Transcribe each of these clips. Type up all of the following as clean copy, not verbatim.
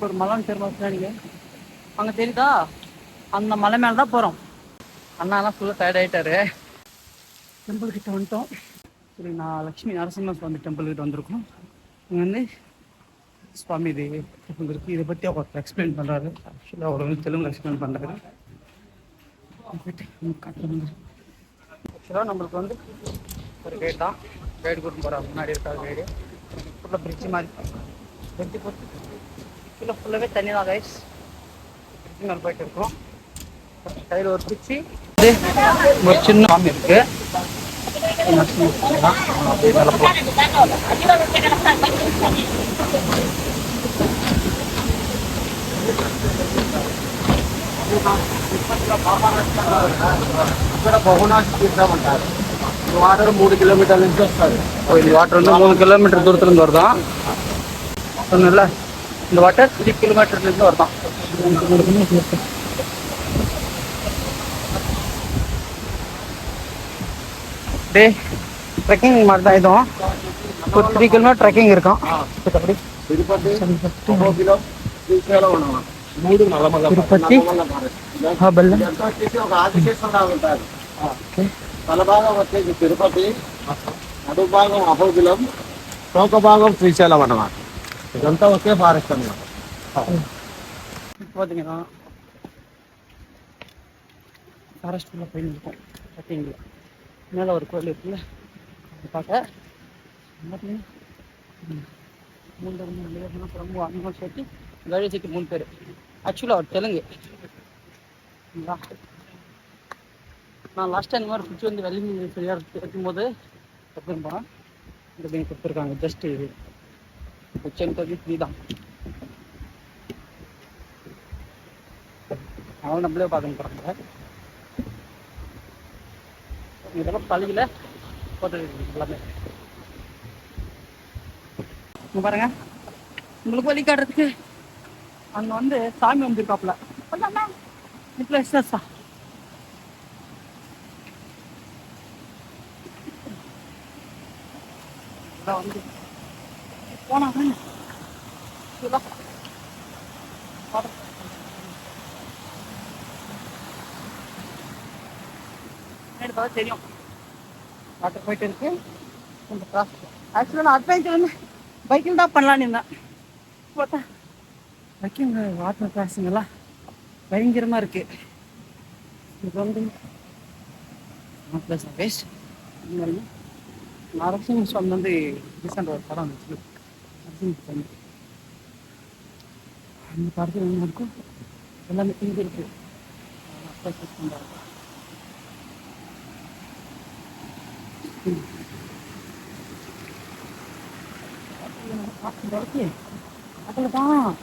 ஒரு மலைன்னு தெரியுமா நீங்கள் அங்கே தெரியுதா? அந்த மலை மேலே தான் போகிறோம். அண்ணாலாம் ஃபுல்லாக டயர்ட் ஆகிட்டாரு. டெம்பிள் கிட்ட வந்துட்டோம். சரி, நான் லக்ஷ்மி நரசிம்ம சுவாமி டெம்பிள் கிட்ட வந்திருக்கோம். இங்கே வந்து சுவாமி இது டெம்பிள் இருக்குது. இதை பற்றி அவர் எக்ஸ்பிளைன் பண்ணுறாரு. ஆக்சுவலாக அவர் வந்து தெலுங்கு எக்ஸ்பிளைன் பண்ணுறாரு. ஆக்சுவலாக நம்மளுக்கு வந்து ஒரு கைடு தான். கைடு கூட்டு போகிறாங்க. முன்னாடி இருக்காது கைடு. ஃபுல்லாக பிரிட்ஜு மாதிரி பிரிட்ஜு போட்டு கீழே ஃபுல்லாகவே தண்ணி தான் கைஸ். பிரிட்ஜு மேலே போயிட்டு இருக்கோம். கையில் ஒரு பிரிட்ஜு ஒரு சின்ன சாமி இருக்குது. அப்படியே மேலே போகலாம். ఇక్కడ బహునాథ్ తీర్థం అంటారు. ఈ వాటర్ 3 కిలోమీటర్ల నుంచి వస్తుంది. இந்த வாட்டர் வந்து 3 கிலோமீட்டர் தூரத்துலேருந்து வருதான். சொன்னல இந்த வாட்டர் 3 கிலோமீட்டர்லேருந்து வருதான். டே ட்ரெக்கிங் மாதிரி தான் இதுவும். ஒரு 3 கிலோமீட்டர் ட்ரெக்கிங் இருக்கும். அப்படி తిరుపతి 1 కిలో శ్రీశైలం ఉన్నాం. 3 నల్లమల్ల తిరుపతి బెల్లం ఇదంతా వచ్చేసి ఒక ఆదికేశ్వరరావు ఉంటారు. తలభాగం వచ్చేసి తిరుపతి, అడుగు భాగం అహోబిలం, చౌక భాగం శ్రీశైలం అన్నమాట. ఇదంతా ఒకే ఫారెస్ట్ అన్నమాట. பார்த்தீங்கன்னா ஃபாரஸ்ட்டுக்குள்ளே போய் இருக்கும். ட்ரெக்கிங்கில் மேலே ஒரு கோயில் இருக்குல்ல, அது பார்க்க பார்த்தீங்கன்னா 3 பிரம்மு அண்ணன் சேர்த்து கழி சேர்த்து 3 பேர். ஆக்சுவலாக அவர் தெலுங்கு. நான் லாஸ்ட் டைம் இந்த மாதிரி பிடிச்சி வந்து வெள்ளி மீன் ஃப்ரீயாக எடுக்கும்போது எடுத்துன்னு போனேன். இந்த மீன் கொடுத்துருக்காங்க. ஜஸ்ட் இது பிடிச்சி ஃப்ரீ தான். அவங்க நம்மளே பார்க்கணும் போகிறாங்க. இதெல்லாம் பழகில போட்டு எல்லாமே பாருங்க. உங்களுக்கு வழி காட்டுறதுக்கு அங்கே வந்து சாமி வந்துருக்காப்புல. எக்ஸா வந்து போனாங்க. தெரியும் வாட்டர் போயிட்டு இருக்கு. ஆக்சுவலாக நான் அட்வென்ச்சர் வந்து பைக்கில் தான் பண்ணலான்னு இருந்தேன். பார்த்தா பைக்கிங் வாட்டர் கிராசிங்கெல்லாம் பயங்கரமாக இருக்குது. இது வந்து வேஸ்ட். நரசிம்ம சுவாமி வந்து ரீசெண்ட் ஒரு படம் வந்துச்சு. நரசிம்ம சுவாமி அந்த படத்தில் என்ன இருக்கும் எல்லாமே இங்கே இருக்குது. அதில் தான்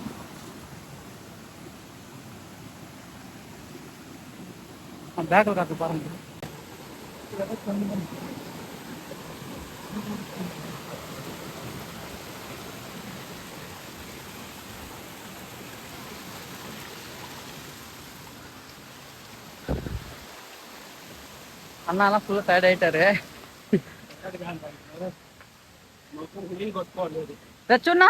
பேக்கில் காட்டு பாருங்க. అన్న ఫుల్ టైర్డ్ అవుతారు. తెచ్చున్నా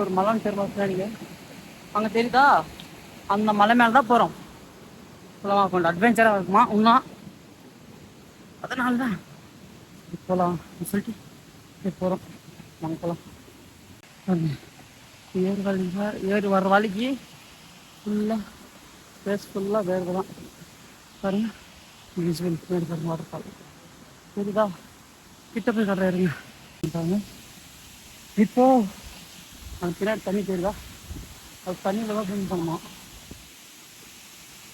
ஒரு மலைன்னு தெரியுமா நீங்கள் அங்கே தெரியுதா? அந்த மலை மேலே தான் போகிறோம். சொல்லலாம் கொஞ்சம் அட்வென்ச்சராக இருக்குமா இன்னும். அதனால தான் போகலாம் சொல்லிட்டு போகிறோம். நாங்கள் போகலாம். ஏறு வர வழிக்கு ஃபுல்லாக ஃபேஸ் ஃபுல்லாக வேறு தான் பாருங்க. வாட்டர் ஃபால் தெரியுதா? கிட்ட போய் கடை இருங்க. இப்போ அந்த பின்னாடி தண்ணி தெரியுதா? அது தண்ணியில் தான் ட்ரிங்க் பண்ணணும்.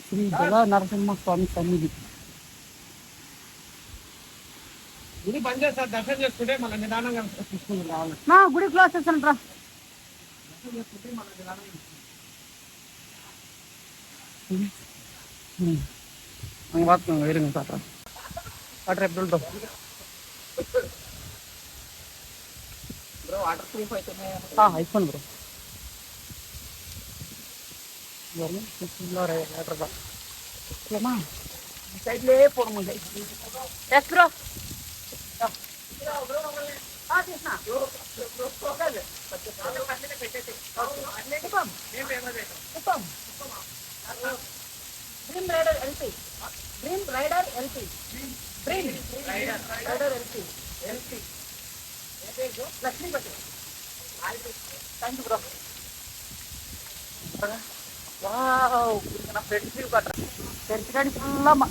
ஸ்ரீ ஜலா நரசிம்ம சுவாமி సన్నిధి. గుడి బంద్ చేస్తారు. దర్శనం చేసుకుంటే మళ్ళీ నిదానంగా తీసుకుని రావాలి. నా గుడి క్లోజ్ చేస్తానంట్రా. அங்கே பார்த்துக்கோங்க. இருங்க பார்க்குறேன். வாட்டர் எப்படி இருக்கும் ப்ரோ? வாட்டர் ப்ரூஃப் అయితే అయిపోయింది బ్రో. ఫుల్గా వాటర్ தான் இல்லைம்மா. சைட்லேயே போகணும் yes bro dream rider LP dream rider LP dream rider LP LP Lakshmipathi thank you bro wow నా ఫ్రెండ్స్ వ్యూ కాట్రా ఫ్రెండ్స్ కానీ ఫుல்லாக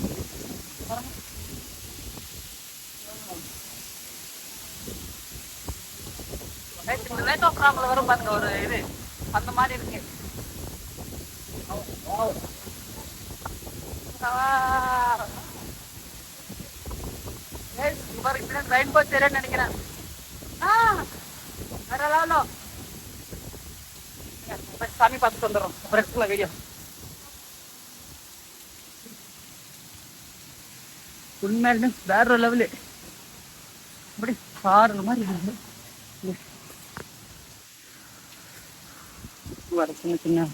லைட் ஆஃப் ராமில் வரும் பாருங்க ஒரு இது அந்த மாதிரி இருக்கு ரெயின்போ தெரியும் நினைக்கிறேன் வேற லெவலும் சாமி பார்த்துட்டு வந்துடுறோம் அப்புறம் எடுத்துக்கலாம் வீடியோ உண்மையிலுமே வேற லெவலு அப்படி காரு மாதிரி இருக்குது வர சின்ன சின்ன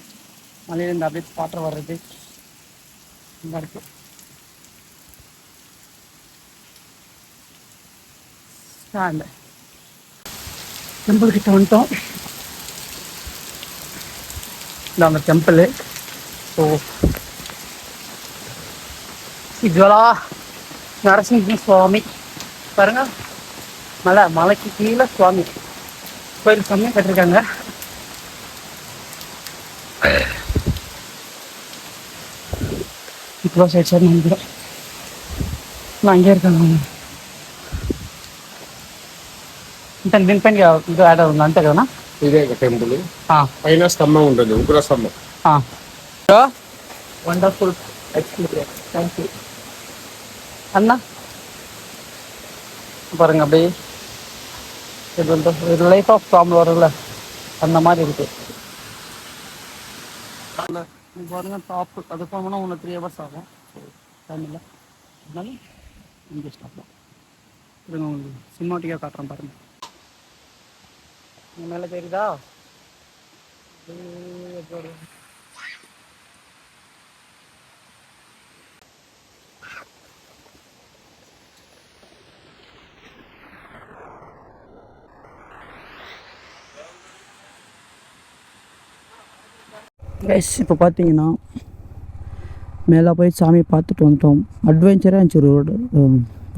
மலையிலேருந்து அப்படியே வாட்டர் வர்றது நல்லா இருக்கு அந்த டெம்பிள் கிட்ட வந்துட்டோம் இந்த அந்த டெம்பிள் ஸோ ஜுவலா நரசிம்ம சுவாமி பாருங்க மலைக்கு கீழே சுவாமி கோயில் சாமி கட்டிருக்காங்க இப்போ சைட் சைடு நினைக்கிறேன் நான் அங்கே இருக்காங்க ఇంత దీనిపైన ఇది యాడ్ అవుతుంది అంతే కదా ఇదే టెంపుల్ పైన స్తంభం ఉంటుంది ఉగ్ర స్తంభం వండర్ఫుల్ எக்ஸ்பீரியன்ஸ் தேங்க்யூ அண்ணா பாருங்க அப்படியே இது வந்து ஒரு லைஃப் ஆஃப் ப்ராப்ளம் வரும்ல அந்த மாதிரி இருக்கு பாருங்க டாப்பு அது போனோம்னா ஒன்று 3 hours ஆகும் டைம் இல்லை அதனால இங்கே ஸ்டாப் தான் இருங்க உங்களுக்கு சினிமாட்டிக்காக காட்டுறேன் பாருங்க மேலே தெரியுதா கைஸ் இப்போ பார்த்தீங்கன்னா மேலே போய் சாமி பார்த்துட்டு வந்துட்டோம் அட்வென்ச்சராக இருந்துச்சு ரோடு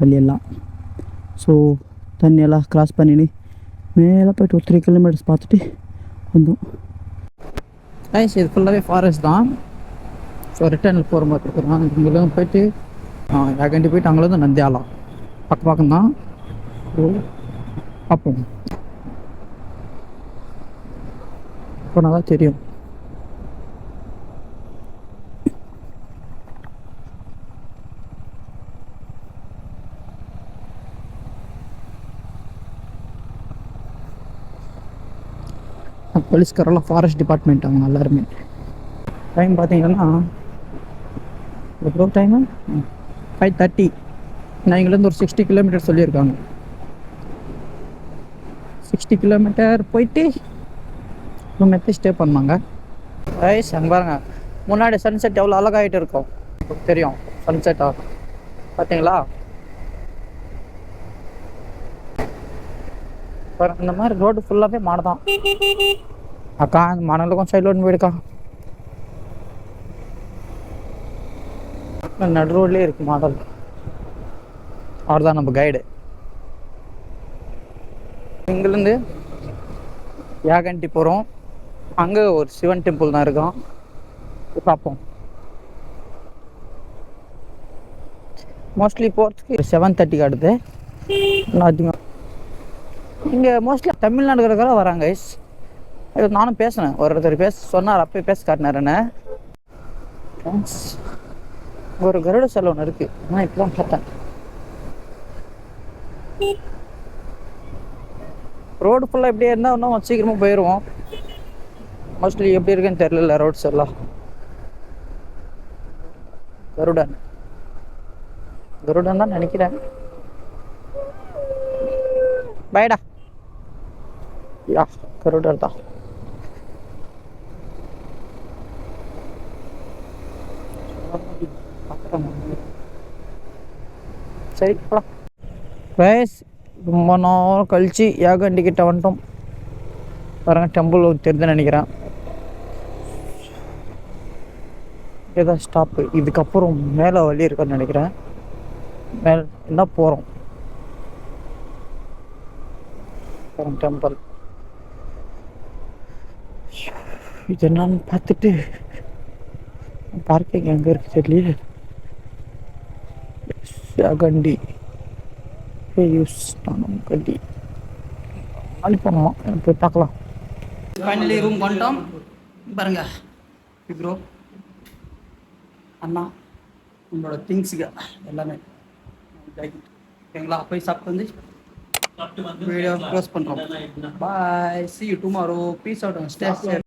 வழியெல்லாம் ஸோ தண்ணியெல்லாம் கிராஸ் பண்ணின்னு மேலே போய்ட்டு ஒரு 3 kilometers பார்த்துட்டு வந்தோம் கைஸ் இது ஃபுல்லாகவே ஃபாரஸ்ட் தான் ஸோ ரிட்டர்னில் போகிற மாதிரி இருக்கிறோம் இங்கெல்லாம் போய்ட்டு யாகண்டி போய்ட்டு அங்கேருந்து நந்தியாலாம் பக்கம் தான் ஸோ பார்ப்போம் இப்போ நல்லா தெரியும் போலீஸ்காரெல்லாம் ஃபாரஸ்ட் டிபார்ட்மெண்ட் அவங்க எல்லாருமே டைம் பார்த்தீங்கன்னா எவ்வளோ டைமு 5:30 நான் இங்கேருந்து ஒரு 60 kilometers சொல்லியிருக்காங்க 60 kilometer போயிட்டு ரூம் எடுத்து ஸ்டே பண்ணாங்க ரைஸ் அங்கே பாருங்க முன்னாடி சன்செட் எவ்வளோ அழகாகிட்டு இருக்கும் தெரியும் சன்செட்டாக பார்த்தீங்களா பாருங்க இந்த மாதிரி ரோடு ஃபுல்லாகவே மாடு தான் அக்கா அந்த மணலில் கொஞ்சம் சைடில் ஒன்று போயிடுக்கா நடு ரோட்லேயே இருக்கு மாடல் அவர் தான் நம்ம கைடு இங்கேருந்து யாகண்டி போகிறோம் அங்கே ஒரு சிவன் டெம்பிள் தான் இருக்கும் பார்ப்போம் மோஸ்ட்லி போகிறதுக்கு 7:30 அடுத்து அதிகம் இங்கே மோஸ்ட்லி தமிழ்நாடுக்காரங்க வராங்க கைஸ் இது நானும் பேசினேன் ஒருத்தர் சொன்னார் அப்போ பேச காட்டினார் என்ன ஒரு கருட சிலை ஒன்று இருக்குது நான் இப்போ தான் பார்த்தேன் ரோடு ஃபுல்லாக எப்படியே இருந்தால் இன்னும் சீக்கிரமாக போயிடுவோம் மோஸ்ட்லி எப்படி இருக்குன்னு தெரியல ரோட்ஸ் எல்லாம் கருடன் தான் நினைக்கிறேன் பைடா யா கருடர் தான் சரி போகலாம். கைஸ் ரொம்ப நேரம் கழிச்சு யாகண்டி கிட்ட வந்துட்டோம் பாருங்க. டெம்பிள் தெரிஞ்சுன்னு நினைக்கிறேன். ஏதாவது ஸ்டாப்பு. இதுக்கப்புறம் மேலே வழி இருக்கான்னு நினைக்கிறேன். மேலே என்ன போகிறோம் டெம்பிள். இது என்னன்னு பார்த்துட்டு பார்க்கிங் எங்கே இருக்கு தெரியல. யாகண்டி யூஸ் கண்டி அனுப்பணுமா போய் பார்க்கலாம். ஃபைனலி ரூம் வந்துட்டோம் பாருங்க. ப்ரோ அண்ணா உங்களோட திங்ஸுங்க எல்லாமே ஓகேங்களா. போய் சாப்பிட்டு வந்து வீடியோ க்ளோஸ் பண்ணுறோம். பாய், see you tomorrow. Peace out and stay safe.